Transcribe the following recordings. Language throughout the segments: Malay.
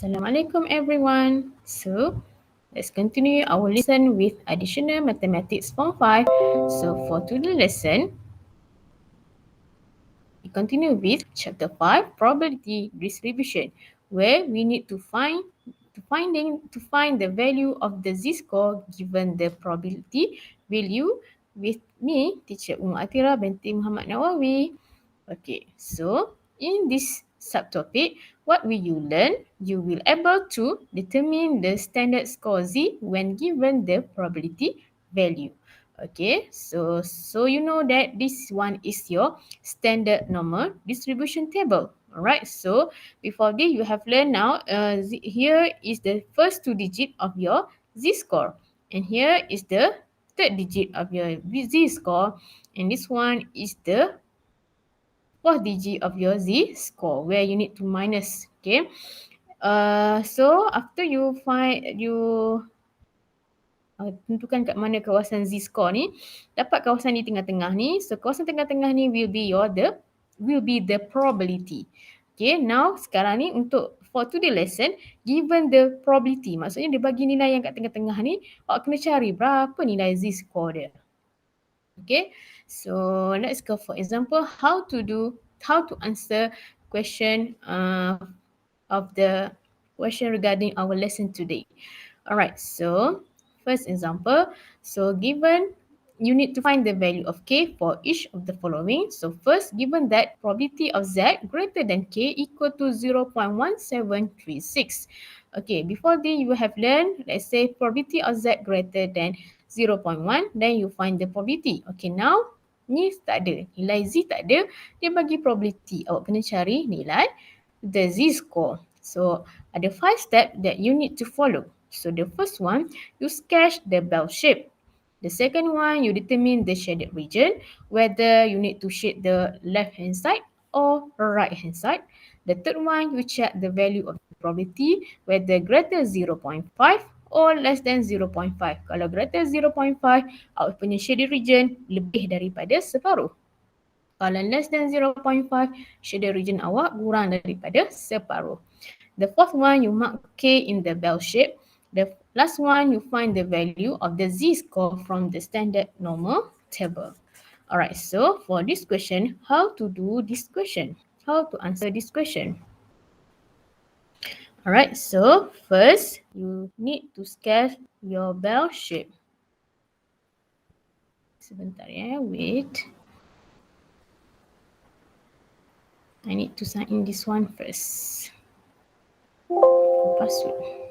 Assalamualaikum everyone. So, let's continue our lesson with Additional Mathematics Form 5. So, for today's lesson, we continue with Chapter 5, Probability Distribution, where we need to find the value of the z-score given the probability value with me, Teacher Atira binti Muhammad Nawawi. Okay, so in this subtopic, what will you learn? You will able to determine the standard score Z when given the probability value. Okay, so you know that this one is your standard normal distribution table. Alright, so before this you have learned now, here is the first two digit of your Z-score. And here is the third digit of your Z-score. And this one is the fourth digit of your Z-score where you need to minus. Okay. So after you tentukan kat mana kawasan Z-score ni, dapat kawasan di tengah-tengah ni. So kawasan tengah-tengah ni will be the probability. Okay, now sekarang ni untuk for today lesson, given the probability, maksudnya dia bagi nilai yang kat tengah-tengah ni, awak kena cari berapa nilai Z-score dia. Okay, so let's go for example how to answer question of the question regarding our lesson today. Alright, so first example, so given you need to find the value of k for each of the following. So first, given that probability of z greater than k equal to 0.1736. Okay, before this you have learned, let's say probability of z greater than 0.1, then you find the probability. Okay, now ni tak ada, nilai z tak ada, dia bagi probability. Awak kena cari nilai the z-score. So ada 5 steps that you need to follow. So the first one, you sketch the bell shape. The second one, you determine the shaded region, whether you need to shade the left hand side or right hand side. The third one, you check the value of the probability, whether greater 0.5 or less than 0.5. Kalau greater 0.5, awak punya shaded region lebih daripada separuh. Kalau less than 0.5, shaded region awak kurang daripada separuh. The fourth one, you mark K in the bell shape. The last one, you find the value of the z-score from the standard normal table. Alright, so for this question, how to do this question? How to answer this question? Alright, so first, you need to sketch your bell shape. Sebentar ya, wait. I need to sign in this one first. Password.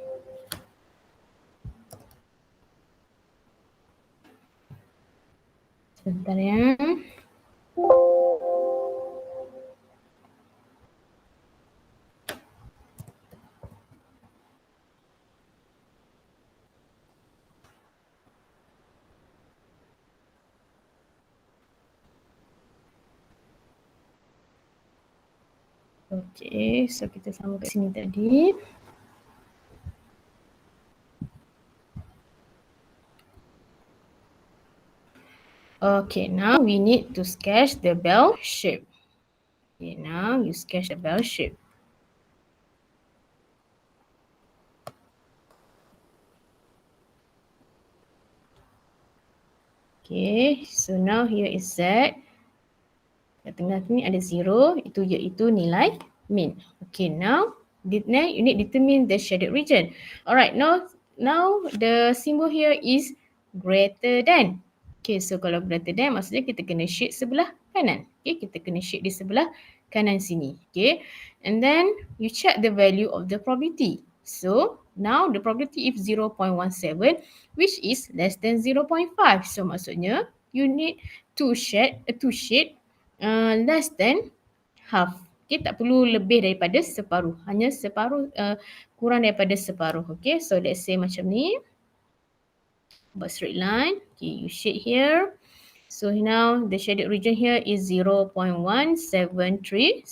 Sebentar ya. Okay, so kita sambung kat sini tadi. Okay, now we need to sketch the bell shape. Okay, now you sketch the bell shape. Okay, so now here is Z. Kat tengah ni ada 0, itu iaitu nilai mean. Okay, now you need to determine the shaded region. Alright, now the symbol here is greater than. Okay, so kalau greater than maksudnya kita kena shade sebelah kanan. Okay, kita kena shade di sebelah kanan sini. Okay, and then you check the value of the probability. So now the probability is 0.17 which is less than 0.5. So maksudnya you need to shade less than half. Okay, tak perlu lebih daripada separuh. Hanya separuh, kurang daripada separuh. Okay, so let's say macam ni. Buat straight line. Okay, you shade here. So now the shaded region here is 0.1736.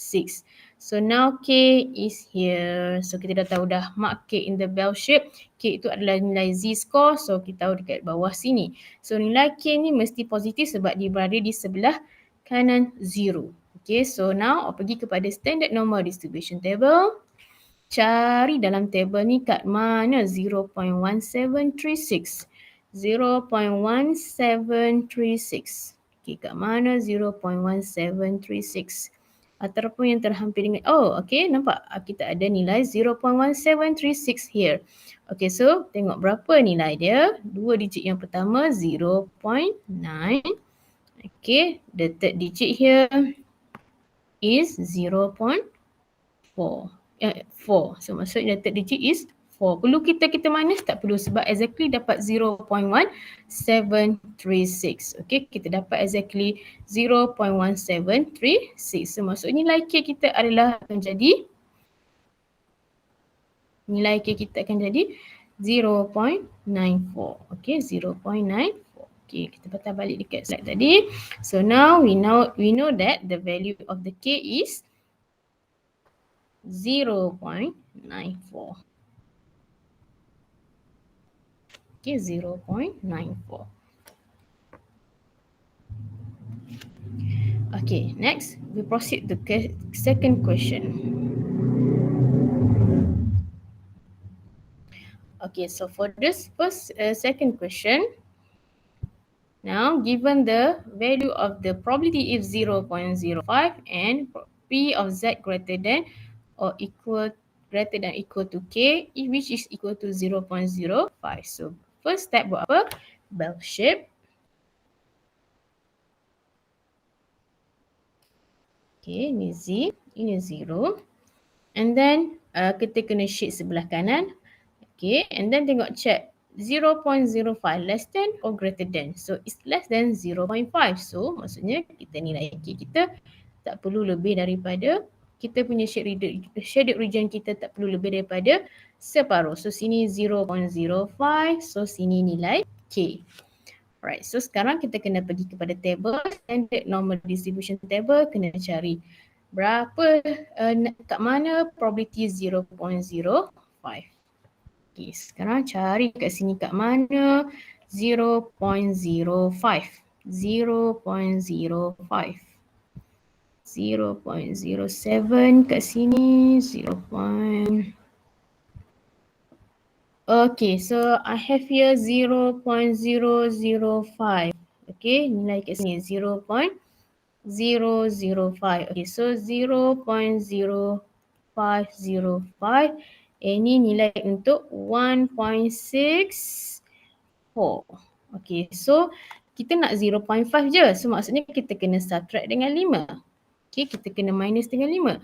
So now K is here. So kita dah tahu dah mark K in the bell shape. K itu adalah nilai z-score. So kita tahu dekat bawah sini. So nilai K ni mesti positif sebab dia berada di sebelah kanan 0. Okay, so now pergi kepada standard normal distribution table. cari dalam table ni kat mana 0.1736. 0.1736. Okay, kat mana 0.1736. Ataupun yang terhampir dengan, oh okay, nampak kita ada nilai 0.1736 here. Okay, so tengok berapa nilai dia. Dua digit yang pertama 0.9. Okay, the third digit here is 0.4. 4. So maksudnya third digit is 4. Perlu kita minus? Tak perlu sebab exactly dapat 0.1736. Okay, kita dapat exactly 0.1736. So maksudnya nilai K kita adalah akan jadi, nilai K kita akan jadi 0.94. Okay, 0.94. Okay, kita patah balik dekat slide tadi. So now we know that the value of the K is 0.94. Okay, 0.94. Okay, next we proceed to the second question. Okay, so for this second question, now given the value of the probability is 0.05 and P of Z greater than or equal to K, which is equal to 0.05. So first step buat apa? Bell shape. Okay, ini Z, ini 0. And then kita kena shade sebelah kanan. Okay, and then tengok check 0.05 less than or greater than. So it's less than 0.5. So maksudnya kita nilai K kita tak perlu lebih daripada, kita punya shaded region kita tak perlu lebih daripada separuh. So sini 0.05. So sini nilai K. Alright, so sekarang kita kena pergi kepada table, standard normal distribution table, kena cari berapa, kat mana probability 0.05. Okay, sekarang cari kat sini kat mana 0.05. 0.05. 0.07 kat sini, 0. Okay, so I have here 0.005. Okay, nilai kat sini 0.005. Okay, so 0.0505. Ini nilai untuk 1.64. Okay, so kita nak 0.5 je. So maksudnya kita kena subtract dengan 5. Okay, kita kena minus dengan 5.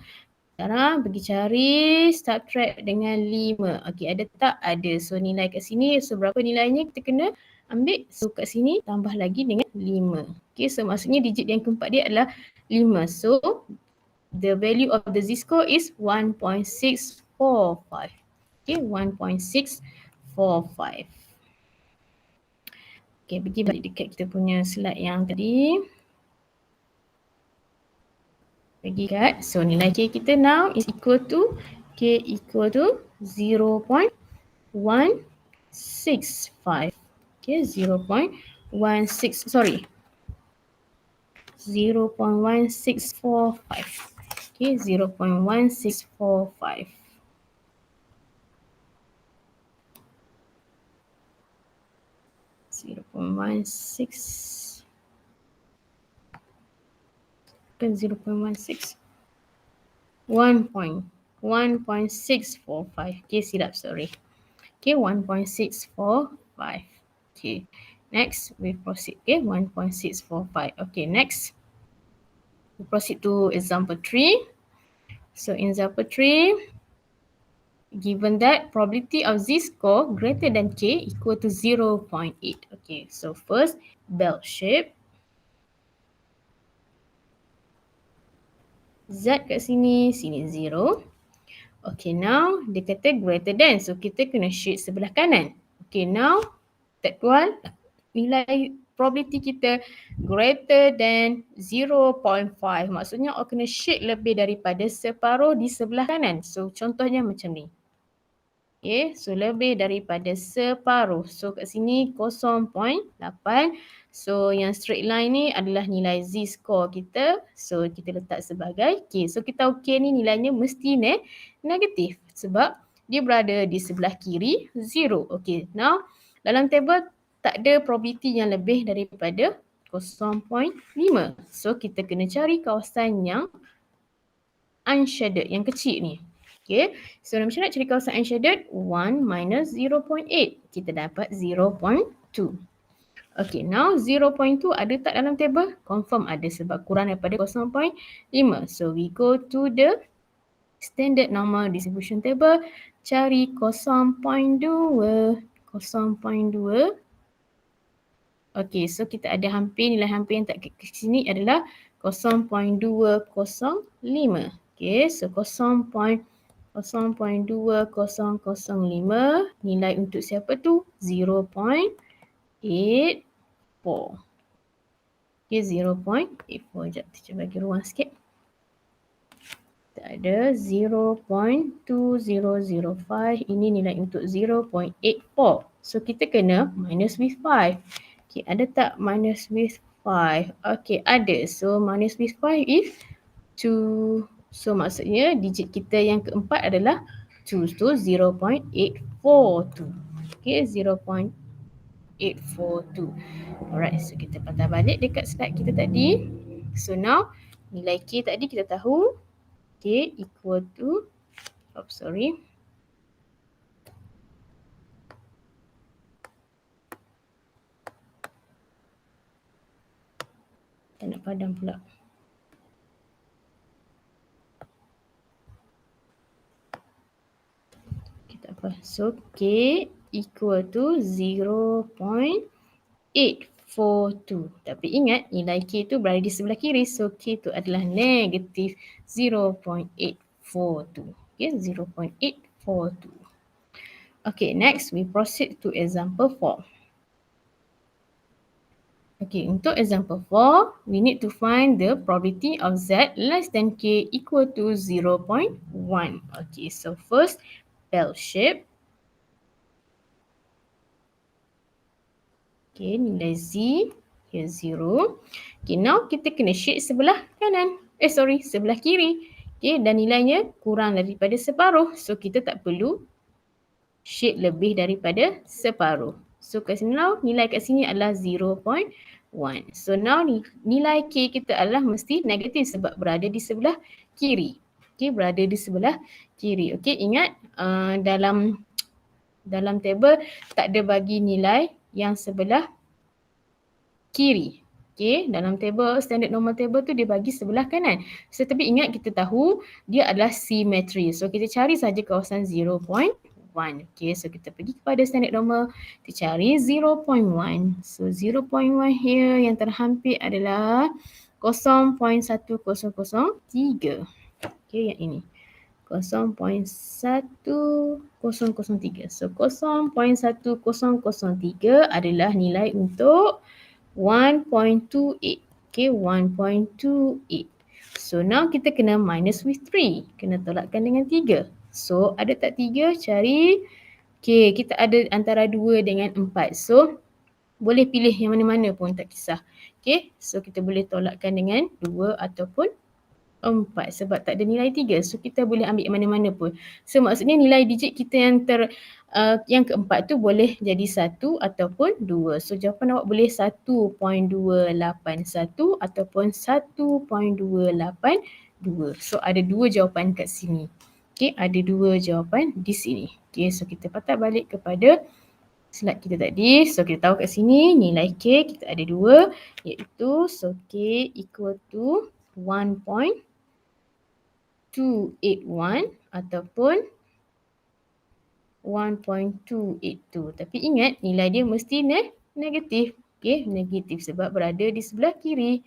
Sekarang pergi cari subtract dengan 5. Okey, ada tak? Ada. So nilai kat sini, so berapa nilainya kita kena ambil? So kat sini tambah lagi dengan 5. Okey, so maksudnya digit yang keempat dia adalah 5. So the value of the z-score is 1.645. Okey, 1.645. Okey, pergi balik dekat kita punya slide yang tadi. Pergi kat, so nilai K kita now is equal to, K equal to 0.165. Okay, 0.16, sorry. 0.1645. Okay, 0.1645. Kan 0.16. 1.645. Okay, silap, sorry. Okay, 1.645. Okay, next we proceed. Okay, 1.645. Okay, next we proceed to example 3. So in example 3, given that probability of z-score greater than K equal to 0.8. Okay, so first bell shape. Z kat sini, sini 0. Okay, now dia kata greater than. So kita kena shade sebelah kanan. Okay, now third one, nilai probability kita greater than 0.5. Maksudnya orang kena shade lebih daripada separuh di sebelah kanan. So contohnya macam ni. Okay, so lebih daripada separuh. So kat sini 0.8. So yang straight line ni adalah nilai z-score kita. So kita letak sebagai K. So kita okay ni nilainya mesti negatif. Sebab dia berada di sebelah kiri 0. Okay, now dalam table tak ada probability yang lebih daripada 0.5. So kita kena cari kawasan yang unshaded, yang kecil ni. Okay, so macam nak cari kawasan unshaded? 1 minus 0.8. Kita dapat 0.2. Okay, now 0.2 ada tak dalam table? Confirm ada sebab kurang daripada 0.5. So we go to the standard normal distribution table. Cari 0.2. 0.2. Okay, so kita ada hampir, nilai hampir yang tak ke sini adalah 0.205. Okay, so 0.205 nilai untuk siapa tu? 0.84. Okay, 0.84. Sekejap, kita bagi ruang sikit. Kita ada 0.2005. Ini nilai untuk 0.84. So kita kena minus with 5. Okay, ada tak minus with 5? Okay, ada. So minus with 5 is 2. So maksudnya digit kita yang keempat adalah 2. So 0.842. Okay, 0.842. Alright, so kita patah balik dekat slide kita tadi. So now nilai K tadi kita tahu. K equal to, tak nak padam pula. Tak apa. So K equal to 0.842. Tapi ingat nilai K tu berada di sebelah kiri. So K tu adalah negatif 0.842. Okay, 0.842. Okay, next we proceed to example 4. Okay, untuk example 4, we need to find the probability of Z less than K equal to 0.1. Okay, so first, bell shape. Okay, nilai Z, here 0. Okay, now kita kena shade sebelah kanan. Sebelah kiri. Okay, dan nilainya kurang daripada separuh. So, kita tak perlu shade lebih daripada separuh. So, kat sini now, nilai kat sini adalah 0.1. So, now nilai K kita adalah mesti negatif sebab berada di sebelah kiri. Okay, berada di sebelah kiri. Okay, ingat dalam table tak ada bagi nilai yang sebelah kiri. Okay, dalam table, standard normal table tu dia bagi sebelah kanan. So, tapi ingat kita tahu dia adalah symmetry. So, kita cari saja kawasan 0.1. Okay, so kita pergi kepada standard normal. Kita cari 0.1. So, 0.1 here yang terhampir adalah 0.1003. Okay, yang ini. 0.1003. So 0.1003 adalah nilai untuk 1.28. Okay, 1.28. So now kita kena minus with 3. Kena tolakkan dengan 3. So ada tak 3? Cari. Okay, kita ada antara 2 dengan 4. So boleh pilih yang mana-mana pun, tak kisah. Okay, so kita boleh tolakkan dengan 2 ataupun 4 sebab tak ada nilai 3. So kita boleh ambil mana-mana pun. So maksudnya nilai digit kita yang keempat tu boleh jadi 1 ataupun 2. So jawapan awak boleh 1.281 ataupun 1.282. So ada 2 jawapan kat sini. Okay, ada 2 jawapan di sini. Okay, so kita patah balik kepada slide kita tadi. So kita tahu kat sini nilai K kita ada 2 iaitu so K equal to 1.281 ataupun 1.282. Tapi ingat nilai dia mesti negatif. Okay, negatif sebab berada di sebelah kiri.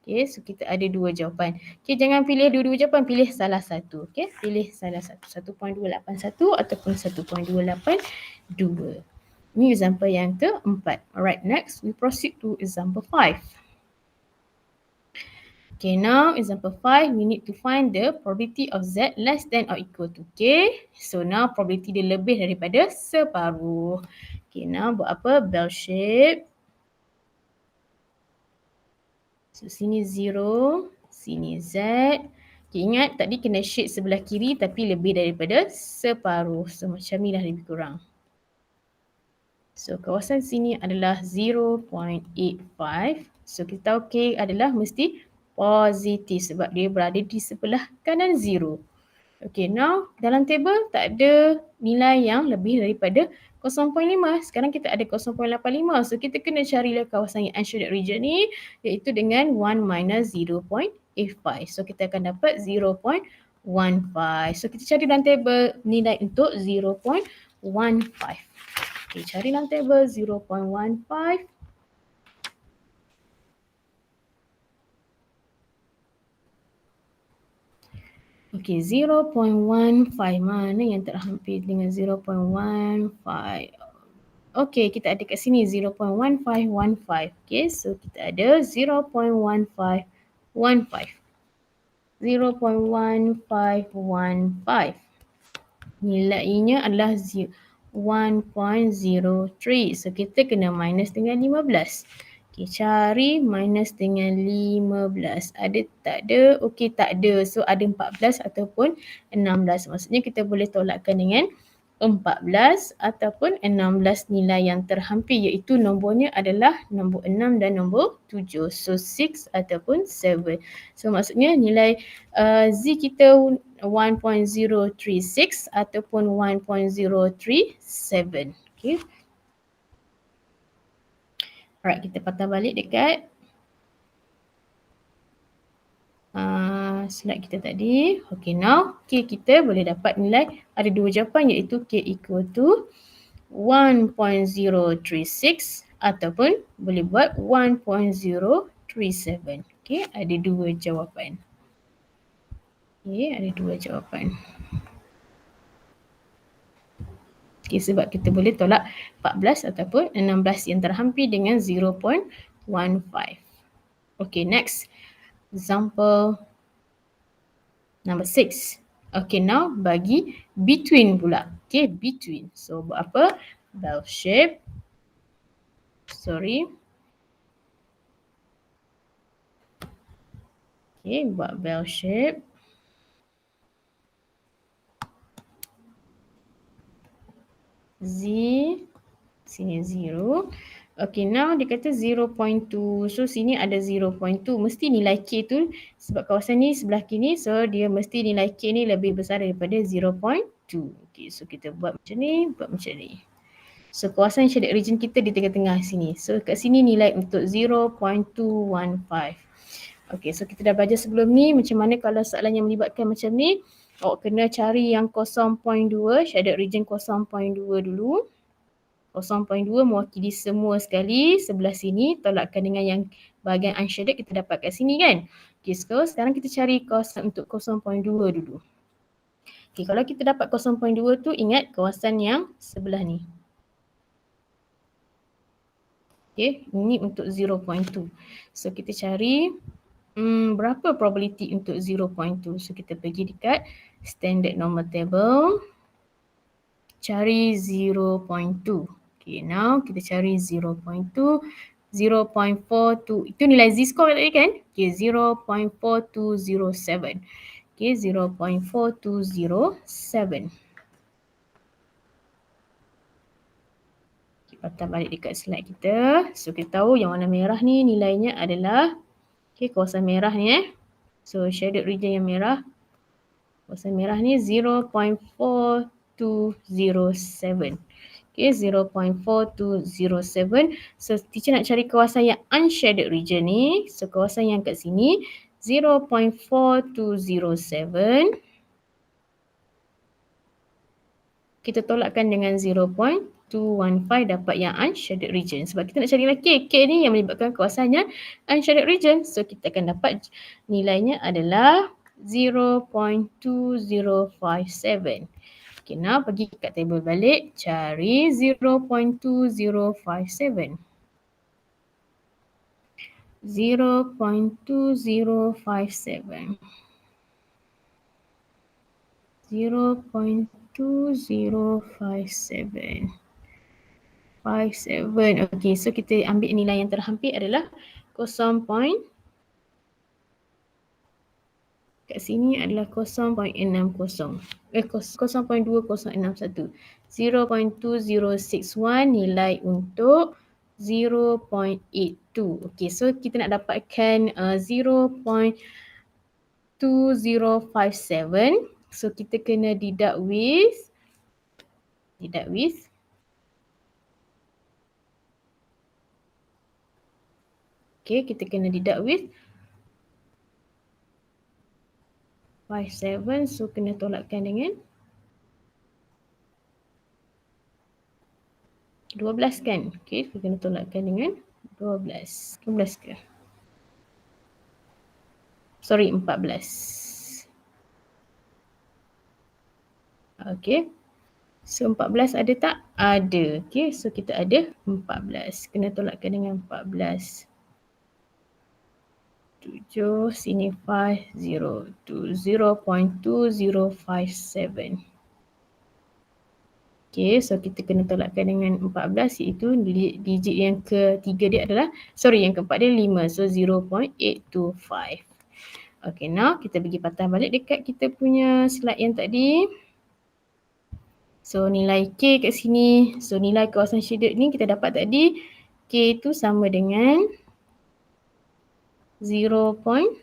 Okay, so kita ada 2 jawapan. Okay, jangan pilih dua-dua jawapan, pilih salah satu. Okay, pilih salah satu. 1.281 ataupun 1.282. Ini example yang keempat. Alright, next we proceed to example 5. Okay, now example 5, we need to find the probability of Z less than or equal to K. So now probability dia lebih daripada separuh. Okay, now buat apa? Bell shape. So sini 0, sini Z. Okay, ingat tadi kena shade sebelah kiri tapi lebih daripada separuh. So macam ni lah lebih kurang. So kawasan sini adalah 0.85. So kita tahu K adalah mesti positif sebab dia berada di sebelah kanan 0. Okay, now dalam table tak ada nilai yang lebih daripada 0.5. Sekarang kita ada 0.85. So kita kena carilah kawasan yang unshaded region ni iaitu dengan 1 minus 0.85. So kita akan dapat 0.15. So kita cari dalam table nilai untuk 0.15. Okay, cari dalam table 0.15. Okay, 0.15 mana yang terhampir dengan 0.15? Okay, kita ada kat sini 0.1515. Okay, so kita ada 0.1515. 0.1515. Nilainya adalah 1.03. So kita kena minus dengan 15. Okay, cari minus dengan 15. Ada tak ada? Okay, tak ada. So ada 14 ataupun 16. Maksudnya kita boleh tolakkan dengan 14 ataupun 16 nilai yang terhampir iaitu nombornya adalah nombor 6 dan nombor 7. So 6 ataupun 7. So maksudnya nilai Z kita 1.036 ataupun 1.037. Okay. Alright, kita patah balik dekat slide kita tadi. Okay, now K kita boleh dapat nilai ada dua jawapan iaitu K equal to 1.036 ataupun boleh buat 1.037. Okay, ada dua jawapan. Okay, ada dua jawapan. Okay, sebab kita boleh tolak 14 ataupun 16 yang terhampir dengan 0.15. Okay, next. Example number 6. Okay, now bagi between pula. Okay, between. So, buat apa? Bell shape. Sorry. Okay, buat bell shape. Z, sini 0. Okay, now dia kata 0.2. So, sini ada 0.2. Mesti nilai K tu, sebab kawasan ni sebelah kiri, so dia mesti nilai K ni lebih besar daripada 0.2. Okay, so kita buat macam ni, buat macam ni. So, kawasan shaded region kita di tengah-tengah sini. So, kat sini nilai untuk 0.215. Okay, so kita dah belajar sebelum ni macam mana kalau soalan yang melibatkan macam ni. Awak kena cari yang 0.2, shaded region 0.2 dulu. 0.2 mewakili semua sekali sebelah sini. Tolakkan dengan yang bahagian unshaded kita dapat kat sini kan. Okay, so sekarang kita cari kawasan untuk 0.2 dulu. Okay, kalau kita dapat 0.2 tu ingat kawasan yang sebelah ni. Okay, ini untuk 0.2. So kita cari berapa probability untuk 0.2. So kita pergi dekat standard normal table. Cari 0.2. Okay, now kita cari 0.2. 0.42. Itu nilai z-score tadi kan? Okay, 0.4207. Okay, 0.4207. Patah balik dekat slide kita. So kita tahu yang warna merah ni nilainya adalah kawasan merah ni So shaded region yang merah. Kawasan merah ni 0.4207. Okay, 0.4207. So teacher nak cari kawasan yang unshaded region ni. So kawasan yang kat sini 0.4207. Kita tolakkan dengan 0.215 dapat yang unshaded region. Sebab kita nak cari K. K ni yang melibatkan kawasannya unshaded region. So kita akan dapat nilainya adalah 0.2057. Okay, now pergi kat table balik. Cari 0.2057. 0.2057. 0.2057. 57. Okey, so kita ambil nilai yang terhampir adalah 0. Kat sini adalah 0.60. 0.2061. 0.2061 nilai untuk 0.82. Okey, so kita nak dapatkan 0.2057. So kita kena deduct with okay, kita kena deduct with 57. So kena tolakkan dengan 12 kan? Okay, kita kena tolakkan dengan 12. 12 ke? Sorry, 14. Okay. So 14 ada tak? Ada. Okay, so kita ada 14. Kena tolakkan dengan 14. 7, sini 5, 0 to 0.2057. Okay, so kita kena tolakkan dengan 14 iaitu digit yang ketiga dia adalah, yang keempat dia 5. So 0.825. Okay, now kita pergi patah balik dekat kita punya slide yang tadi. So nilai K kat sini, so nilai kawasan shaded ni kita dapat tadi, K itu sama dengan 0.8257.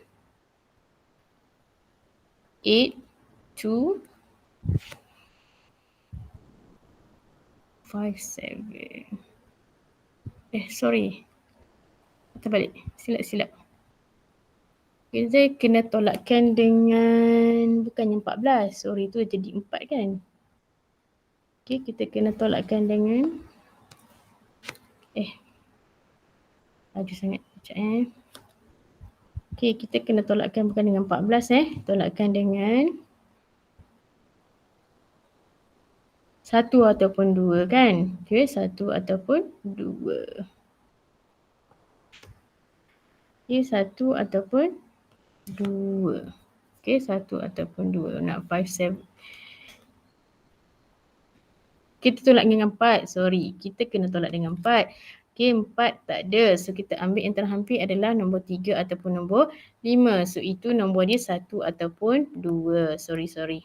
Sorry. Patah balik. Silap. Kita kena tolakkan dengan, bukannya 14. Sorry, tu jadi 4 kan? Okay, kita kena tolakkan dengan, laju sangat. Sekejap Okay, kita kena tolakkan bukan dengan 14 tolakkan dengan 1 ataupun 2 kan? Okay, 1 ataupun 2. Okay, 1 ataupun 2. Okay, 1 ataupun 2. Nak 5, 7. Kita tolak dengan 4. Sorry, kita kena tolak dengan 4. Okay, 4 tak ada. So, kita ambil yang terhampir adalah nombor 3 ataupun nombor 5. So, itu nombor dia 1 ataupun 2. Sorry.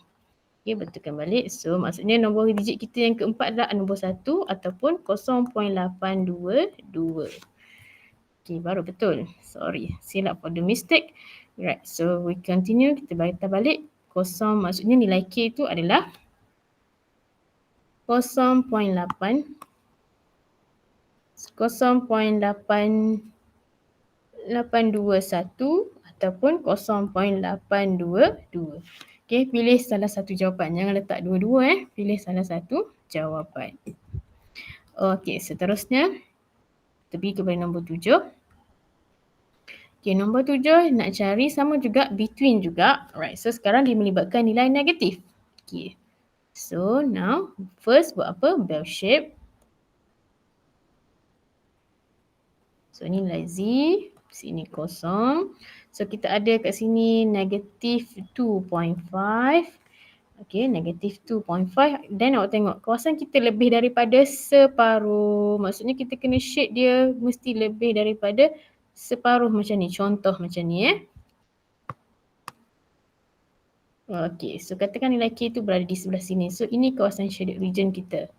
Okay, betulkan balik. So, maksudnya nombor digit kita yang keempat adalah nombor 1 ataupun 0.822. Okay, baru betul. Sorry, silap for the mistake. Right, so we continue. Kita balik. 0, maksudnya nilai K itu adalah 0.821 ataupun 0.822. Okay, pilih salah satu jawapan. Jangan letak dua-dua. Pilih salah satu jawapan. Okay, seterusnya kita pergi kepada nombor 7. Okay, nombor 7 nak cari sama juga between juga. Alright, so sekarang dia melibatkan nilai negatif. Okay, so now first buat apa? Bell shape. So nilai Z, sini kosong. So kita ada kat sini negatif 2.5. Okay, negatif 2.5. Dan awak tengok kawasan kita lebih daripada separuh. Maksudnya kita kena shade dia mesti lebih daripada separuh macam ni. Contoh macam ni Okay, so katakan nilai K itu berada di sebelah sini. So ini kawasan shaded region kita.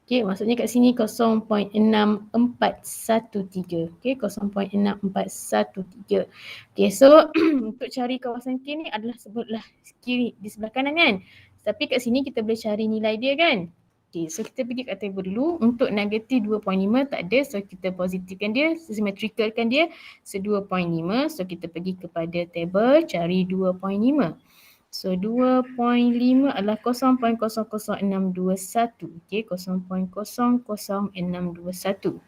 Okay, maksudnya kat sini 0.6413. Okay, 0.6413. Okay, so untuk cari kawasan K ni adalah sebutlah kiri di sebelah kanan kan. Tapi kat sini kita boleh cari nilai dia kan. Okay, so kita pergi kat table dulu. Untuk negatif 2.5 tak ada. So kita positifkan dia, symmetricalkan dia. So 2.5. So kita pergi kepada table cari 2.5. So 2.5 adalah 0.00621. Okay, 0.00621.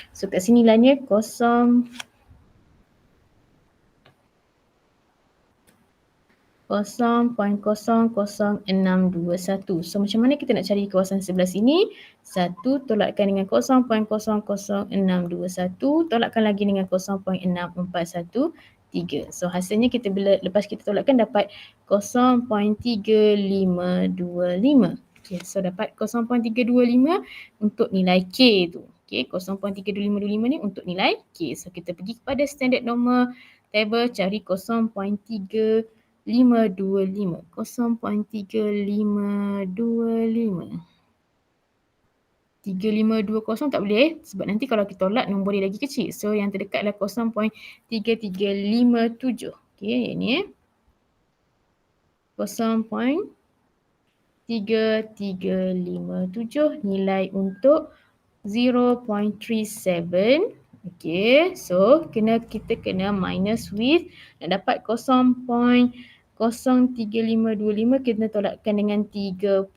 So kat sini nilainya 0. 0.00621. So macam mana kita nak cari kawasan sebelah sini? 1 tolakkan dengan 0.00621, tolakkan lagi dengan 0.6413. So hasilnya kita bila lepas kita tolakkan dapat 0.3525. Okay, so dapat 0.325 untuk nilai K tu. Okay, 0.32525 ni untuk nilai K. So kita pergi kepada standard normal table, cari 0.3525. 0.3525. 3520 tak boleh sebab nanti kalau kita tolak nombor dia lagi kecil. So yang terdekat adalah 0.3357. Okey, yang ni 0.3357 nilai untuk 0.37. Okey, so kita kena minus with nak dapat 0.03525 kita tolakkan dengan 30.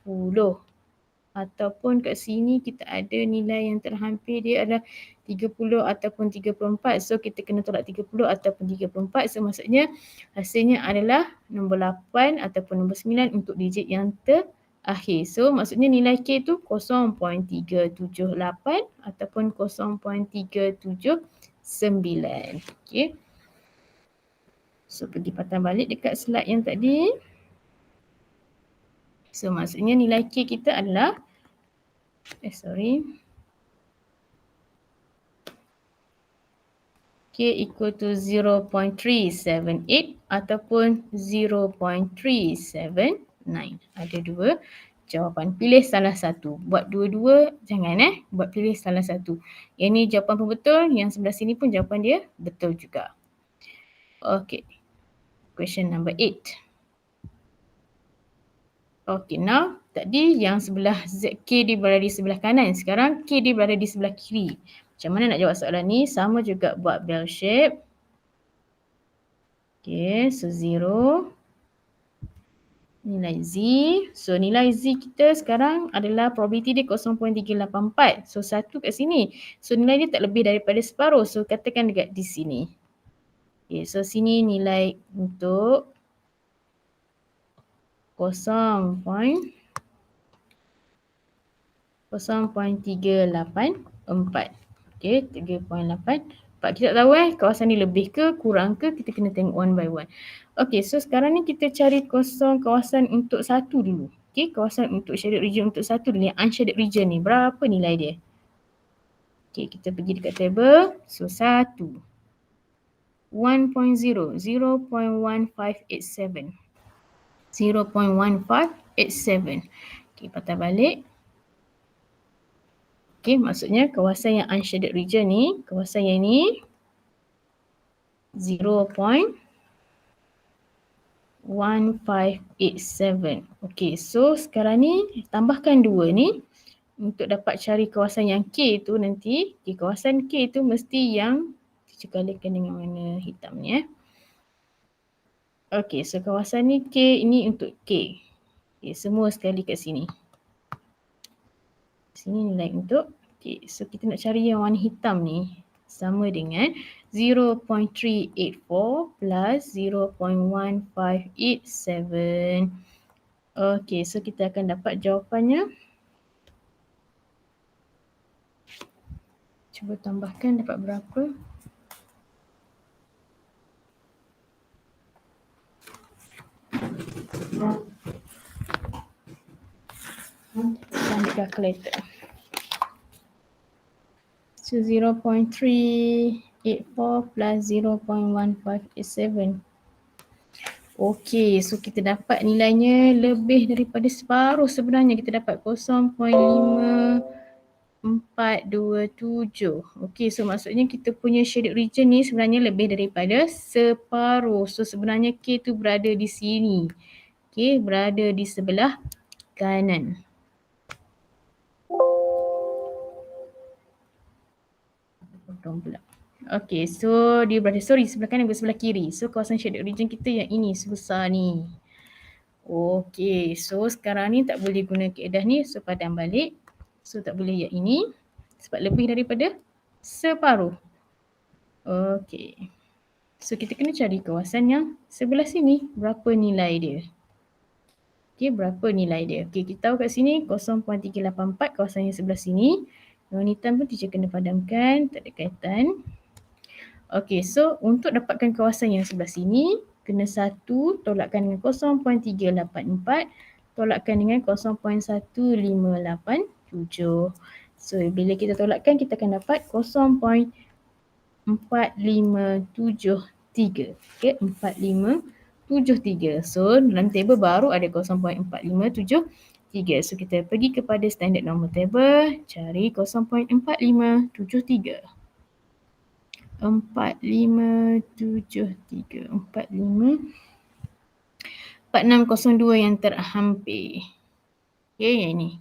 Ataupun kat sini kita ada nilai yang terhampir dia adalah 30 ataupun 34. So kita kena tolak 30 ataupun 34. So maksudnya hasilnya adalah nombor 8 ataupun nombor 9 untuk digit yang terakhir. So maksudnya nilai K tu 0.378 ataupun 0.379. Okay. So pergi patah balik dekat slide yang tadi. So maksudnya nilai K kita adalah K equal to 0.378 ataupun 0.379. Ada dua jawapan. Pilih salah satu. Buat dua-dua jangan buat pilih salah satu. Yang ni jawapan pun betul, yang sebelah sini pun jawapan dia betul juga. Okay. Question number 8. Okay, now tadi yang sebelah K dia berada di sebelah kanan. Sekarang K dia berada di sebelah kiri. Macam mana nak jawab soalan ni? Sama juga buat bell shape. Okay, so 0. Nilai Z. So nilai Z kita sekarang adalah probability dia 0.384. So 1 kat sini. So nilai dia tak lebih daripada separuh. So katakan dekat di sini. Okay, so sini nilai untuk 0.384. Okay, 3.84. Kita tak tahu kawasan ni lebih ke kurang ke, kita kena tengok one by one. Okay, so sekarang ni kita cari kawasan untuk satu dulu. Okay, kawasan untuk shaded region untuk satu dulu. Yang unshaded region ni, berapa nilai dia? Okay, kita pergi dekat table. So, 1. 1.0, 0.1587. 0.1587. Okay, patah balik. Okay, maksudnya kawasan yang unshaded region ni, kawasan yang ni 0.1587. Okay, so sekarang ni tambahkan 2 ni untuk dapat cari kawasan yang K tu nanti. Okay, kawasan K tu mesti yang dicekalikan dengan warna hitam ni. Okay, so kawasan ni K ini untuk K. Okay, semua sekali kat sini. Sini nilai untuk K. So kita nak cari yang warna hitam ni. Sama dengan 0.384 plus 0.1587. Okay, so kita akan dapat jawapannya. Cuba tambahkan dapat berapa. Ambil calculator. So 0.384 plus 0.1587. Okey, so kita dapat nilainya lebih daripada separuh sebenarnya. Kita dapat 0.5427. Okey, so maksudnya kita punya shaded region ni sebenarnya lebih daripada separuh. So sebenarnya K tu berada di sini. Okey, berada di sebelah kanan. Potong pula. Okay, so dia berada, sebelah kanan ke sebelah kiri. So kawasan shaded region kita yang ini sebesar ni. Okay, so sekarang ni tak boleh guna kaedah ni. So padam balik. So tak boleh yang ini. Sebab lebih daripada separuh. Okay. So kita kena cari kawasan yang sebelah sini. Berapa nilai dia? Okay, berapa nilai dia? Okay, kita tahu kat sini 0.384 kawasan yang sebelah sini. Warna hitam pun teacher kena padamkan, tak ada kaitan. Okay, so untuk dapatkan kawasan yang sebelah sini, kena 1 tolakkan dengan 0.384, tolakkan dengan 0.1587. So bila kita tolakkan, kita akan dapat 0.4573. Okay, 4573. So dalam table baru ada 0.4573. So kita pergi kepada standard normal table, cari 0.4573. 4573. 4602 yang terhampir. Okay, yang ini.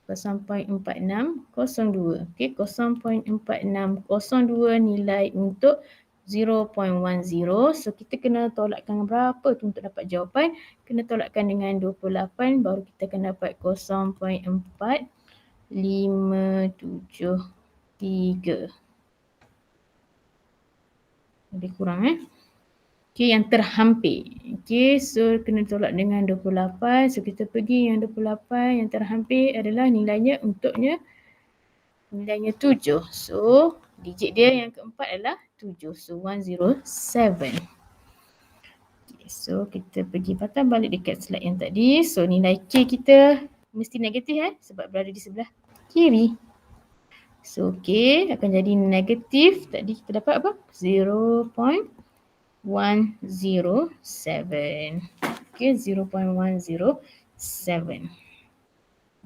0.4602. Okay, 0.4602 nilai untuk 0.10. So kita kena tolakkan berapa tu untuk dapat jawapan? Kena tolakkan dengan 28 baru kita akan dapat 0.4573. Lebih kurang Okay, yang terhampir. Okay, so kena tolak dengan 28. So kita pergi yang 28 yang terhampir adalah nilainya untuknya nilainya 7. So digit dia yang keempat adalah 7. So 107. Okay, so kita pergi patah balik dekat slide yang tadi. So nilai K kita mesti negatif sebab berada di sebelah kiri. So K akan jadi negatif. Tadi kita dapat apa? 0.107. Okay, 0.107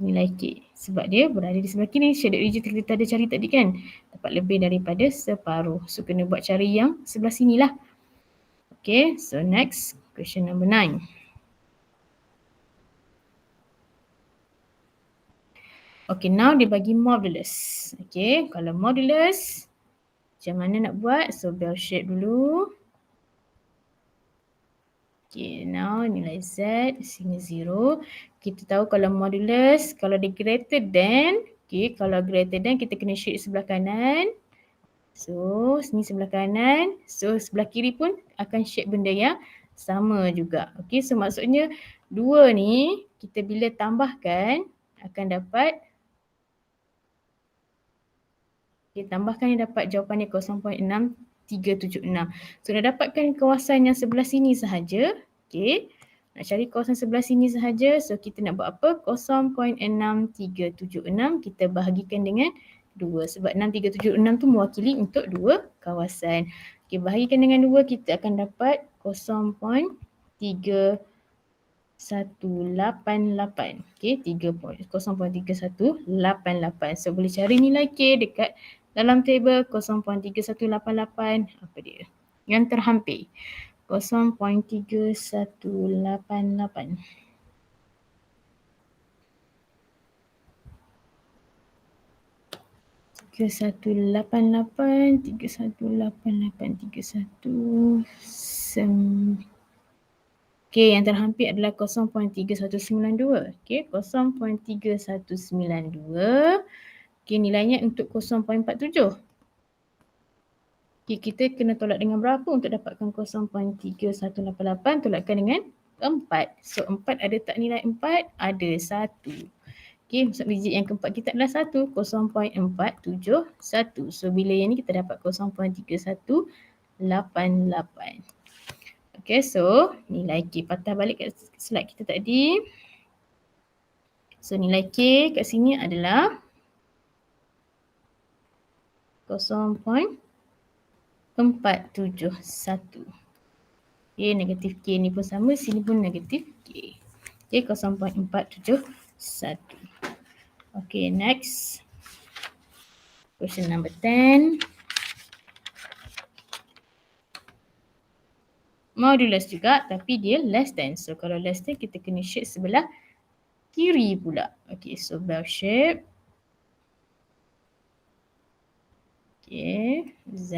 nilai K. Sebab dia berada di sebelah kiri. Shaded region kita ada cari tadi kan. Dapat lebih daripada separuh. So kena buat cari yang sebelah sini lah. Okay, so next question number 9. Okay, now dia bagi modulus. Okay, kalau modulus macam mana nak buat? So bell shape dulu. Okay, now nilai Z sini 0. Kita tahu kalau modulus, kalau dia greater than, okay, kalau greater than kita kena shade sebelah kanan. So, sini sebelah kanan. So, sebelah kiri pun akan shade benda yang sama juga. Okay, so maksudnya 2 ni kita bila tambahkan akan dapat, okay, tambahkan yang dapat jawapannya 0.6376. So, nak dapatkan kawasan yang sebelah sini sahaja. Okay. Nak cari kawasan sebelah sini sahaja. So, kita nak buat apa? 0.6376 kita bahagikan dengan 2. Sebab 6376 tu mewakili untuk 2 kawasan. Okay, bahagikan dengan 2 kita akan dapat 0.3188. Okay, 0.3188. So, boleh cari nilai K dekat dalam table 0.3188. Apa dia? Yang terhampir. 0.3188. Tiga satu lapan lapan. Okay, yang terhampir adalah 0.3192. Okay, 0.3192. Okay, nilainya untuk 0.47. Okay, kita kena tolak dengan berapa untuk dapatkan 0.3188? Tolakkan dengan 4. So, 4 ada tak nilai 4? Ada 1. Okay, maksud digit yang keempat kita adalah 1. 0.471. So, bila yang ni kita dapat 0.3188. Okay, so nilai K. Patah balik kat slide kita tadi. So, nilai K kat sini adalah 0.471. Okay, negatif K ni pun sama, sini pun negatif K. Okay, 0.471. Okay, next. Question number 10. Modulus juga tapi dia less than. So, kalau less than kita kena shade sebelah kiri pula. Okay, so bell shape. Okay, Z.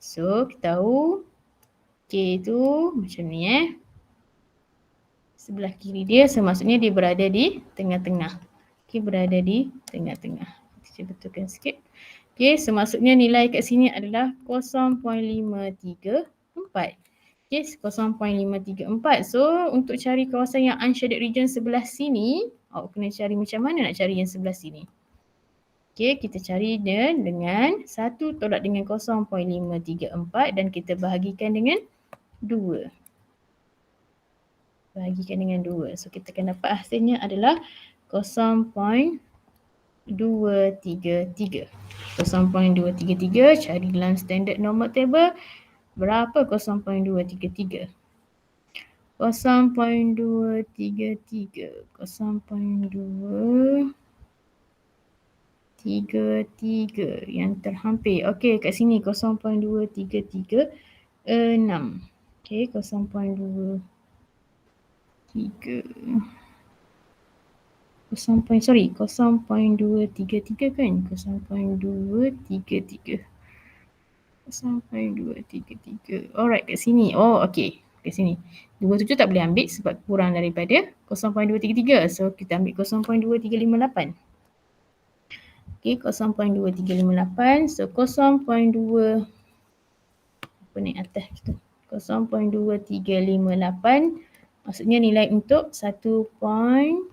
So, kita tahu K tu macam ni sebelah kiri dia. So, maksudnya dia berada di tengah-tengah. Okay, berada di tengah-tengah. Kita betulkan sikit. Okay, so maksudnya nilai kat sini adalah 0.534. Okay, 0.534. So, untuk cari kawasan yang unshaded region sebelah sini, awak kena cari macam mana nak cari yang sebelah sini. Okay, kita cari dia dengan 1 tolak dengan 0.534 dan kita bahagikan dengan 2. Bahagikan dengan 2. So, kita akan dapat hasilnya adalah 0.233. 0.233 cari dalam standard normal table. Berapa 0.233? 0.233. 0.233 yang terhampir. Okey, kat sini 0.2336. Okey, 0.23. 0.233 kan? 0.233. 0.233. Alright, kat sini. Oh, okey. Kat sini. 27 tak boleh ambil sebab kurang daripada 0.233. So, kita ambil 0.2358. Okey, 0.2358. So, 0.2 apa naik atas tu? 0.2358. Maksudnya nilai untuk 0.72.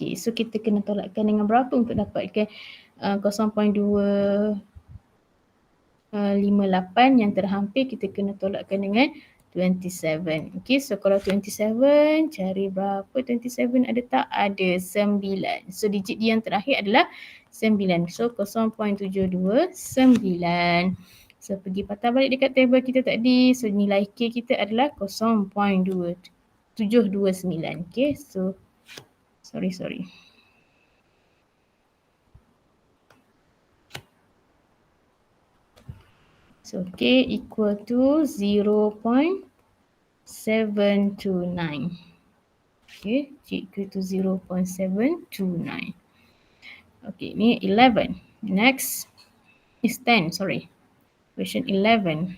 Okay, so kita kena tolakkan dengan berapa untuk dapatkan 0.258 yang terhampir, kita kena tolakkan dengan 27. Okay, so kalau 27, cari berapa 27 ada tak? Ada 9. So digit dia yang terakhir adalah 9. So 0.729. So pergi patah balik dekat table kita tadi. So nilai K kita adalah 0.729. Okay, so sorry. So K equal to 0.729. Okay, K equal to 0.729. Okay, ni 11. Next is 10, sorry. Question 11.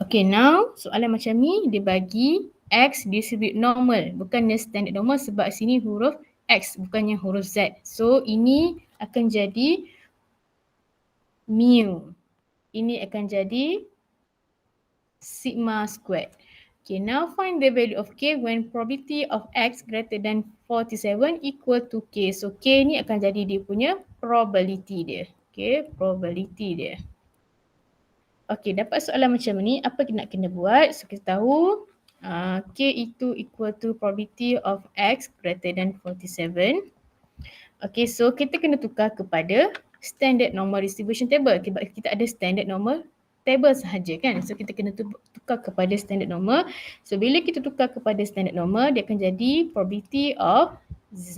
Okay, now soalan macam ni dia bagi X distribute normal. Bukannya standard normal sebab sini huruf X bukannya huruf Z. So ini akan jadi mu. Ini akan jadi sigma squared. Okay, now find the value of K when probability of X greater than 47 equal to K. So K ni akan jadi dia punya probability dia. Okay, probability dia. Okay, dapat soalan macam ni, apa nak kena buat? So kita tahu K itu equal to probability of X greater than 47. Okay, so kita kena tukar kepada standard normal distribution table. Kita ada standard normal table sahaja kan. So kita kena tukar kepada standard normal. So bila kita tukar kepada standard normal, dia akan jadi probability of Z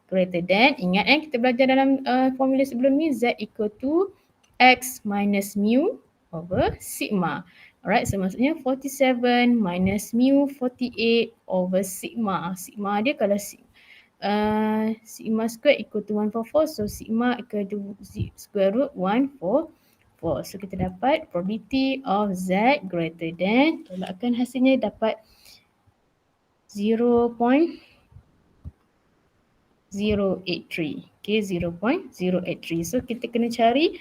greater than, ingat kita belajar dalam formula sebelum ni, Z equal to X minus mu over sigma. Alright, so maksudnya 47 minus mu 48 over sigma. Sigma dia kalau sigma square equal to 144. So sigma equal to square root 144. So kita dapat probability of Z greater than, tolakkan hasilnya dapat 0.083. Okay, 0.083. So kita kena cari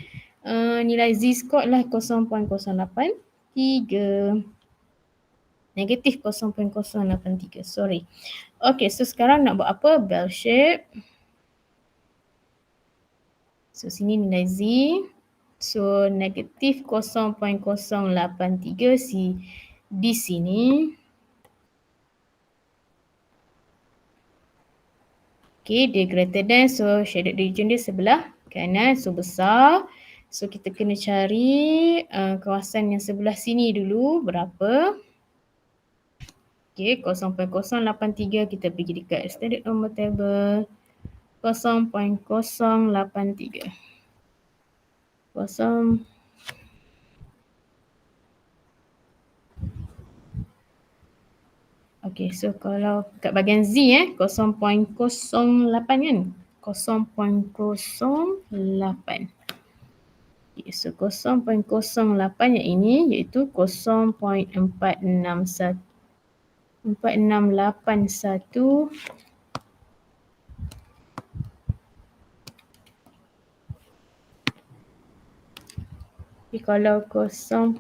nilai Z square lah 0.083. Negatif 0.083. Sorry. Okay, so sekarang nak buat apa? Bell shape. So sini nilai Z. So negatif 0.083 di sini. Okay, dia greater than. So shaded region dia sebelah kanan. So besar. So kita kena cari kawasan yang sebelah sini dulu. Berapa? Okay, 0.083 kita pergi dekat standard normal table. 0.083. Okay, so kalau kat bahagian Z 0.08 kan? 0.08. Okay, so 0.08 yang ini iaitu 0.461. 4681. Jadi kalau 0.08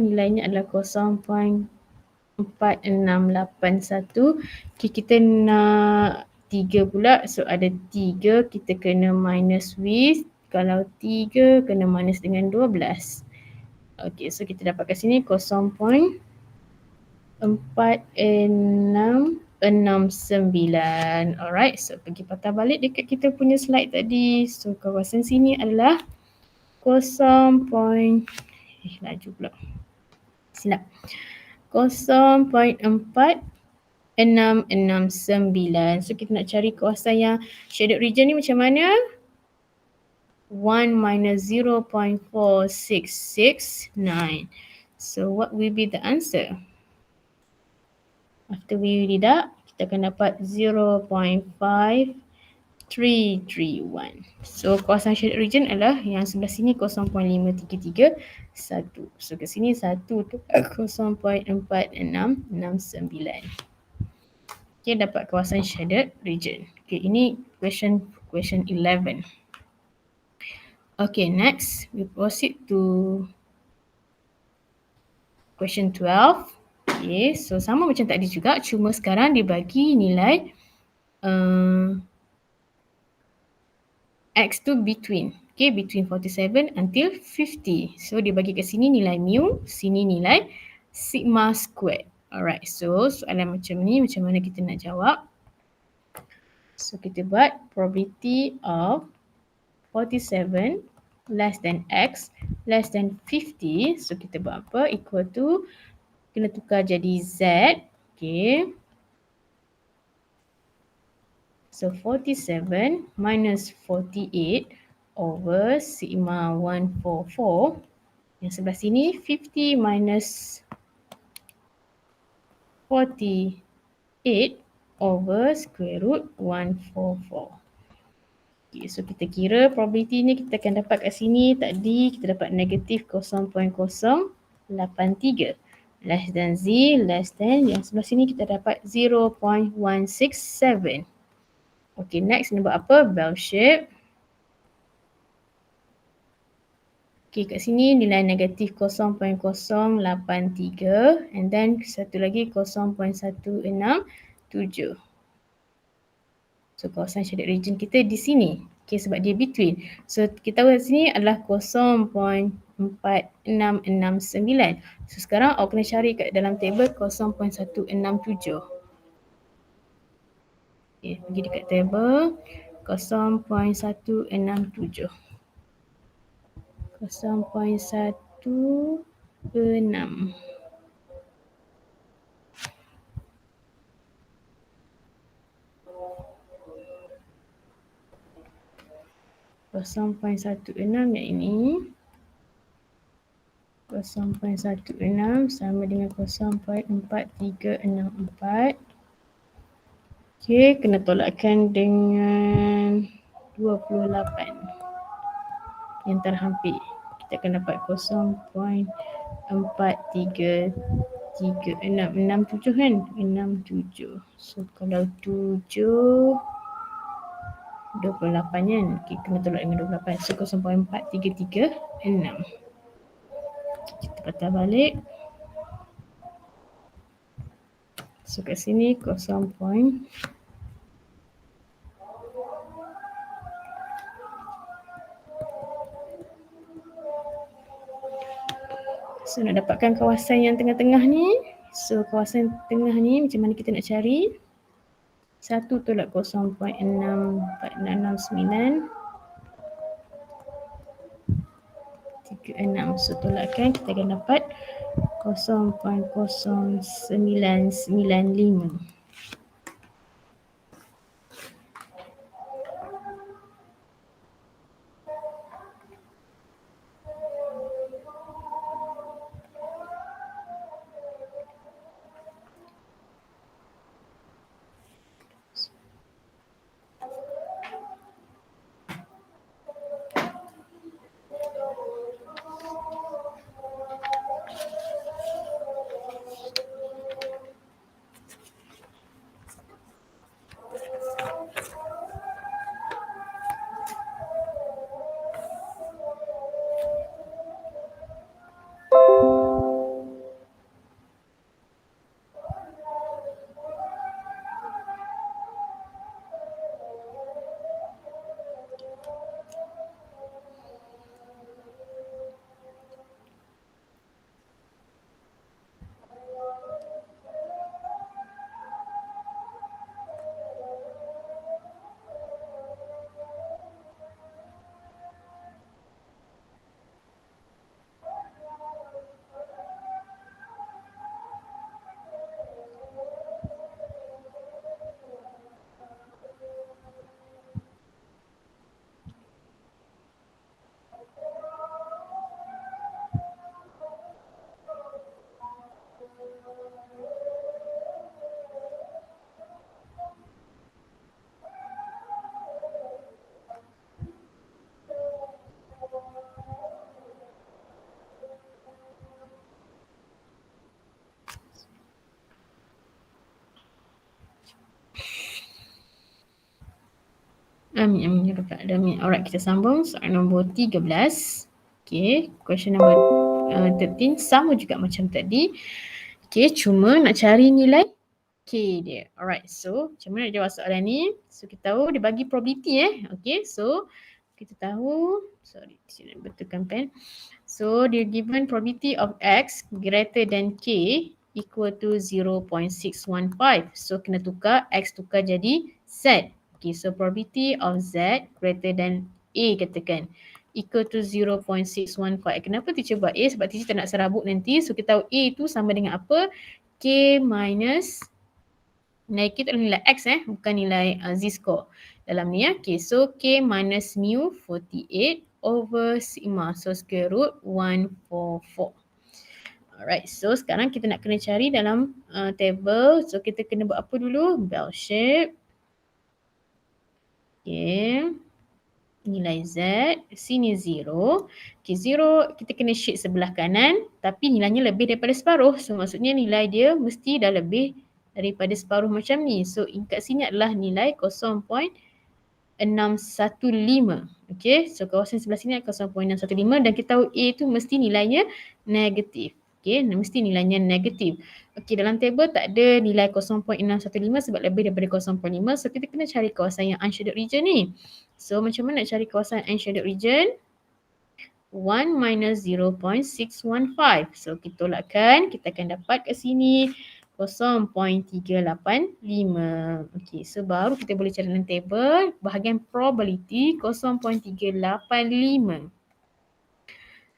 nilainya adalah 0.4681. Okay, kita nak 3 pula. So ada 3, kita kena minus with. Kalau 3 kena minus dengan 12. Okay, so kita dapat kat sini 0.4669. Alright, so pergi patah balik dekat kita punya slide tadi. So kawasan sini adalah 0. Laju pula. Silap. 0.4669. So kita nak cari kawasan yang shaded region ni macam mana? 1 minus 0.4669. So what will be the answer? After we deduct, kita akan dapat 0.5331. So kawasan shaded region adalah yang sebelah sini 0.5331. So kat sini 1 tu 0.4669. Okay, dapat kawasan shaded region. Okay, ini question 11. Okay, next we proceed to question 12. Okay, so sama macam tadi juga, cuma sekarang dia bagi nilai X tu between. Okay, between 47 until 50. So dia bagi kat sini nilai mu, sini nilai sigma squared. Alright, so soalan macam ni macam mana kita nak jawab? So kita buat probability of 47 less than X less than 50. So kita buat apa? Equal to, kena tukar jadi Z. Okay. So 47 minus 48 over sigma 144. Yang sebelah sini 50 minus 48 over square root 144. Okay, so kita kira probability ni kita akan dapat kat sini. Tadi kita dapat negatif 0.083. Less than Z, less than. Yang sebelah sini kita dapat 0.167. Okay, next ni buat apa? Bell shape. Okay, kat sini nilai negatif 0.083. And then satu lagi 0.167. So kawasan shaded region kita di sini. Okay, sebab dia between. So kita tahu di sini adalah 0.4669. So sekarang awak kena cari kat dalam table 0.167. Okay, pergi dekat table 0.167. 0.16. yang ini 0.16 sama dengan 0.4364. Okay, kena tolakkan dengan 28 yang terhampir. Kita akan dapat 0.4367 kan? 67. So kalau 7 28 kan? Okay, kena tolak dengan 28. So 0.4336. Kita patah balik. So kat sini 0. So nak dapatkan kawasan yang tengah-tengah ni. So kawasan tengah ni macam mana kita nak cari? 1 tolak 0.6469. 36. So tolakkan, kita akan dapat 0.0995. Amin, ya Rabbal Alamin. Alright, kita sambung soalan nombor 13. Okay, question number 13 sama juga macam tadi. Okay, cuma nak cari nilai K dia. Alright, so macam mana nak jawab soalan ni? So kita tahu dia bagi probability Okay, so kita tahu, sorry, saya nak betulkan pen. So dia given probability of X greater than K equal to 0.615. So kena tukar, X tukar jadi Z. Okay, so probability of Z greater than A katakan equal to 0.615. Kenapa teacher buat A? Sebab teacher tak nak serabut nanti. So kita tahu A tu sama dengan apa? K minus nilai K tu adalah nilai X bukan nilai Z-score dalam ni Okay, so K minus mu 48 over sigma. So square root 144. Alright, so sekarang kita nak kena cari dalam table. So kita kena buat apa dulu? Bell shape. Okay. Nilai Z, sini 0. Okay, 0 kita kena shift sebelah kanan tapi nilainya lebih daripada separuh. So maksudnya nilai dia mesti dah lebih daripada separuh macam ni. So kat sini adalah nilai 0.615. Okay, so kawasan sebelah sini adalah 0.615 dan kita tahu A tu mesti nilainya negatif. Okay, mesti nilainya negatif. Okay, dalam table tak ada nilai 0.615 sebab lebih daripada 0.5. So kita kena cari kawasan yang unshaded region ni. So macam mana nak cari kawasan unshaded region? 1 minus 0.615. So kita tolakkan, kita akan dapat kat sini 0.385. Okay, so baru kita boleh cari dalam table bahagian probability 0.385.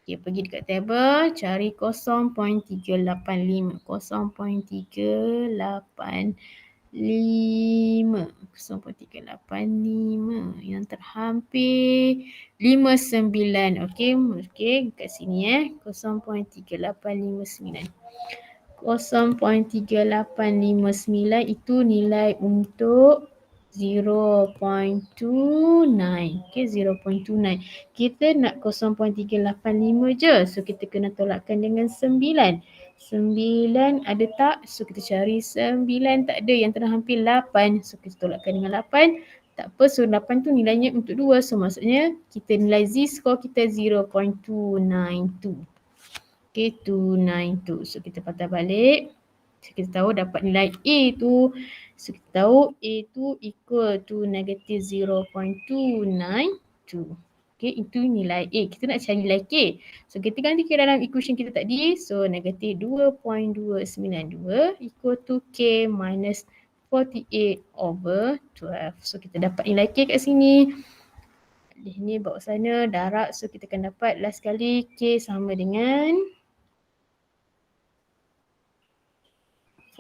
Okay, pergi dekat table, cari 0.385. 0.385. 0.385 yang terhampir 59. Okey, kat sini 0.3859. 0.3859 itu nilai untuk 0.29. Okey, 0.29. Kita nak 0.385 je. So kita kena tolakkan dengan 9. 9 ada tak? So kita cari 9 tak ada, yang terhampir 8. So kita tolakkan dengan 8. Tak apa, so 8 tu nilainya untuk 2. So maksudnya kita nilai Z-score kita 0.292. Okay, 292. So kita patah balik. So kita tahu dapat nilai A tu. So kita tahu A tu equal to negative 0.292. Okay, itu nilai A. Kita nak cari nilai K. So kita ganti ke dalam equation kita tadi. So negative 2.292 equal to K minus 48 over 12. So kita dapat nilai K kat sini. Ini bawa sana, darab. So kita akan dapat last kali K sama dengan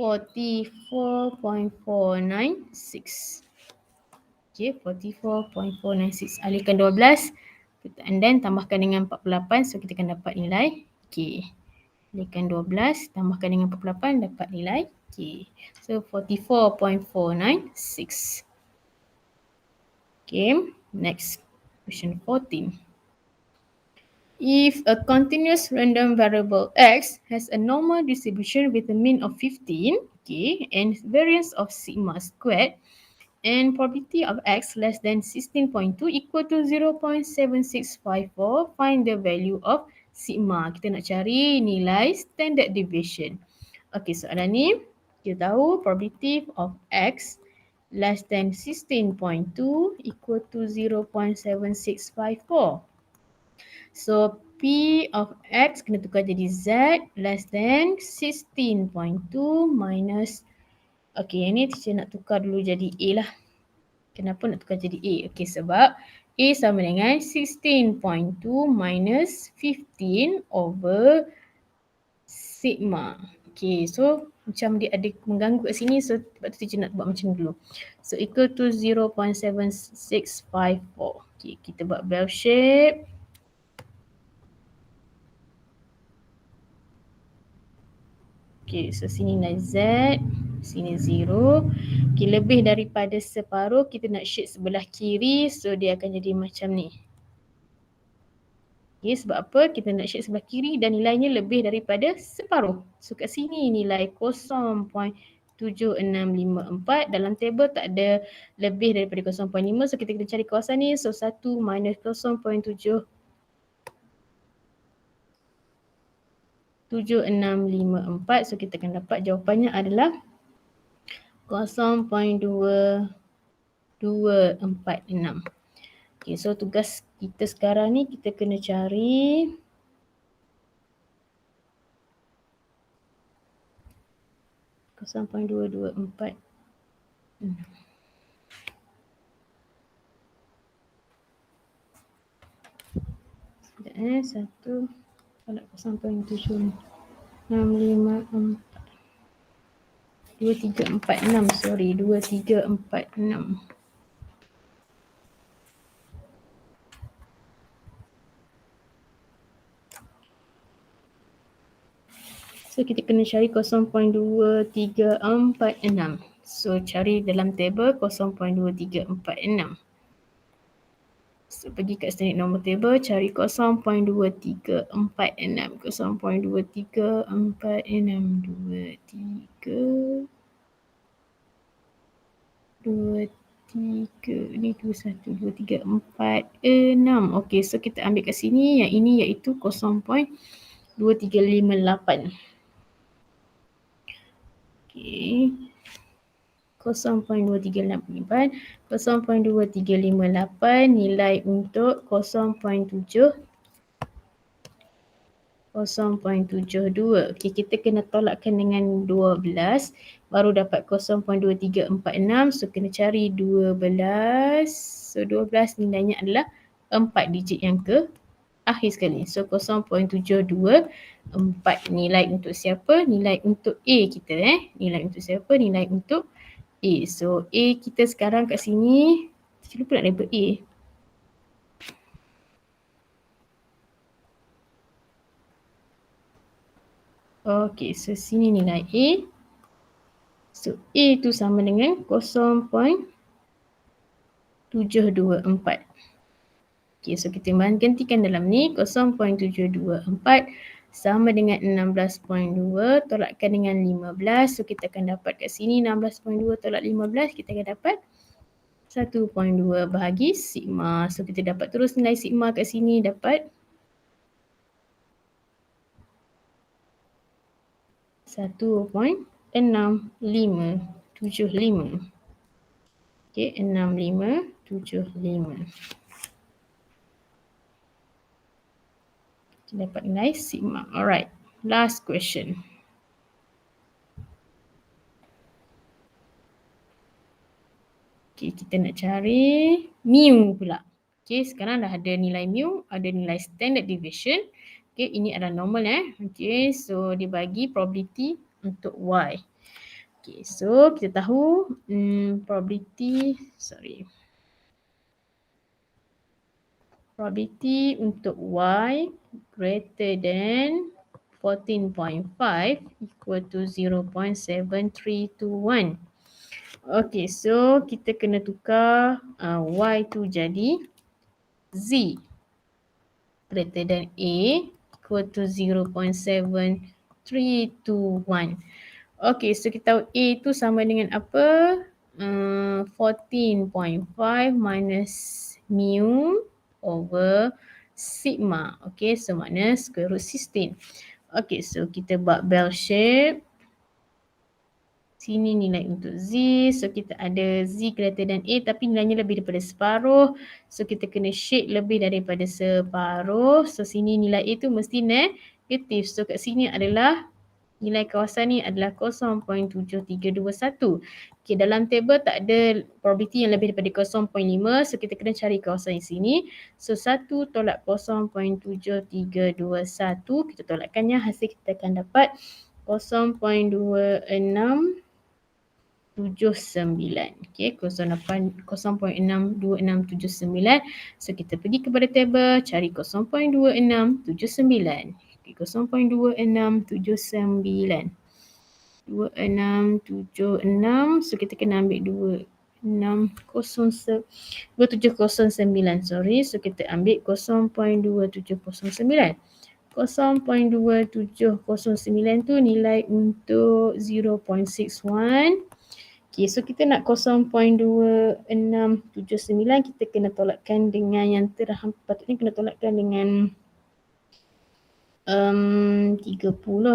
44.496. Okay, 44.496. Alihkan 12. And then tambahkan dengan 48. So kita akan dapat nilai K. Alihkan 12. Tambahkan dengan 48. Dapat nilai K. So 44.496. Okay, next. Question 14. If a continuous random variable x has a normal distribution with a mean of 15, okay, and variance of sigma squared, and probability of x less than 16.2 equal to 0.7654, find the value of sigma. Kita nak cari nilai standard deviation. Okay, soalan ni kita tahu probability of x less than 16.2 equal to 0.7654. So P of X kena tukar jadi Z less than 16.2 minus. Okay, yang ni teacher nak tukar dulu jadi A lah. Kenapa nak tukar jadi A? Okay, sebab A sama dengan 16.2 minus 15 over sigma. Okay, so macam dia ada mengganggu kat sini. So sebab tu teacher nak buat macam dulu. So equal to 0.7654. Okay, kita buat bell shape. Okay, so sini nilai Z, sini 0. Okay, lebih daripada separuh, kita nak shift sebelah kiri. So dia akan jadi macam ni. Okay, sebab apa? Kita nak shift sebelah kiri dan nilainya lebih daripada separuh. So kat sini nilai 0.292 0.7654. Dalam table tak ada lebih daripada 0.5. So kita kena cari kawasan ni. So 1 minus 0.7654. So kita akan dapat jawapannya adalah 0.2246. Okay, so tugas kita sekarang ni kita kena cari Sekejap satu kalau 0.7654 2346 sorry 2346. So kita kena cari 0.2346. So cari dalam table 0.2346. So pergi kat standard normal table, cari 0.2346. 0.2346. 23 ni 21 2346. Okey, so kita ambil kat sini yang ini iaitu 0.2358. Okey. 0.2358 0.2358 nilai untuk 0.7 0.72. Okey, kita kena tolakkan dengan 12 baru dapat 0.2346. So kena cari 12. So 12 nilainya adalah 4 digit yang ke akhir sekali. So 0.724 nilai untuk siapa? Nilai untuk A kita Nilai untuk siapa? Nilai untuk A. So A kita sekarang kat sini. Saya lupa nak label A. Okay, so sini nilai A. So A tu sama dengan 0.724. Okay, so kita gantikan dalam ni 0.724 sama dengan 16.2 tolakkan dengan 15. So kita akan dapat kat sini 16.2 tolak 15, kita akan dapat 1.2 bahagi sigma. So kita dapat terus nilai sigma kat sini dapat 1.6575. Okay, 6575. Kita dapat nilai sigma. Alright, last question. Okay, kita nak cari mu pula. Okay, sekarang dah ada nilai mu, ada nilai standard deviation. Okay, ini adalah normal Okay, so dia bagi probability untuk Y. Okay, so kita tahu probability untuk Y greater than 14.5 equal to 0.7321. Okay, so kita kena tukar Y tu jadi Z greater than A equal to 0.7321. Okay, so kita tahu A tu sama dengan apa? 14.5 minus mu over sigma. Okay, so makna square root 16. Okay, so kita buat bell shape. Sini nilai untuk Z. So kita ada Z greater than A tapi nilainya lebih daripada separuh. So kita kena shade lebih daripada separuh. So sini nilai A tu mesti negatif. So kat sini adalah nilai kawasan ni adalah 0.7321. Okay, dalam table tak ada probability yang lebih daripada 0.5. So kita kena cari kawasan di sini. So 1 tolak 0.7321. Kita tolakkannya, hasil kita akan dapat 0.2679. Okay, 0.62679. So kita pergi kepada table, cari 0.2679. Okay, 0.2679. 2676. So kita kena ambil 2709. Sorry. So kita ambil 0.2709. 0.2709 tu nilai untuk 0.61. Okay, so kita nak 0.2679, kita kena tolakkan dengan yang patutnya kena tolakkan dengan 30,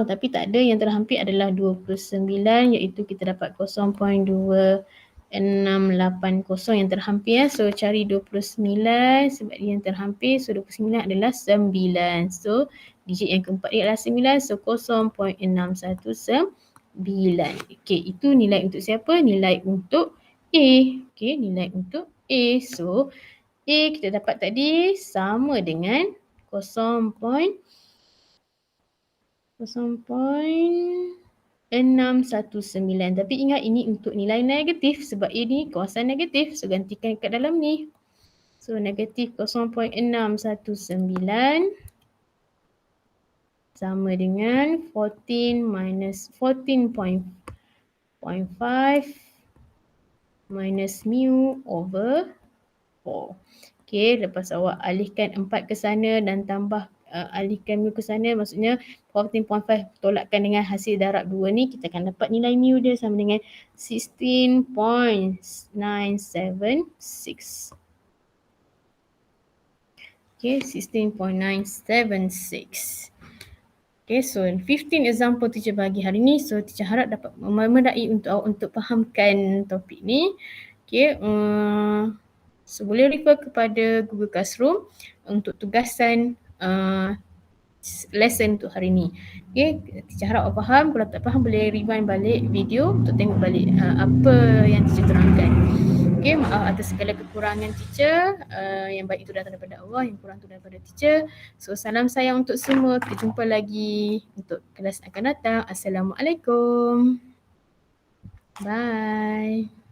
tapi tak ada, yang terhampir adalah 29, iaitu kita dapat 0.2680 yang terhampir. So cari 29 sebab dia yang terhampir, so 29 adalah 9. So digit yang keempat dia adalah 9, so 0.619. Okay, itu nilai untuk siapa? Nilai untuk A. Okay, nilai untuk A. So A kita dapat tadi sama dengan 0.619, tapi ingat ini untuk nilai negatif sebab ini kawasan negatif, so gantikan kat dalam ni. So negatif 0.619 sama dengan 14 minus 14.5 minus mu over 4. Okay, lepas awak alihkan 4 ke sana dan tambah alihkan mu ke sana, maksudnya 14.5 tolakkan dengan hasil darab 2 ni, kita akan dapat nilai mu dia sama dengan 16.976. Okay, 16.976. Okay, so 15 example teacher bagi hari ni. So teacher harap dapat memadai untuk fahamkan topik ni. Okay, so boleh refer kepada Google Classroom untuk tugasan lesson untuk hari ni. Okay, teacher harap awak faham. Kalau tak faham boleh rewind balik video untuk tengok balik apa yang teacher terangkan. Okay, maaf atas segala kekurangan teacher. Yang baik itu datang daripada Allah, yang kurang itu daripada teacher. So salam sayang untuk semua. Kita jumpa lagi untuk kelas akan datang. Assalamualaikum. Bye.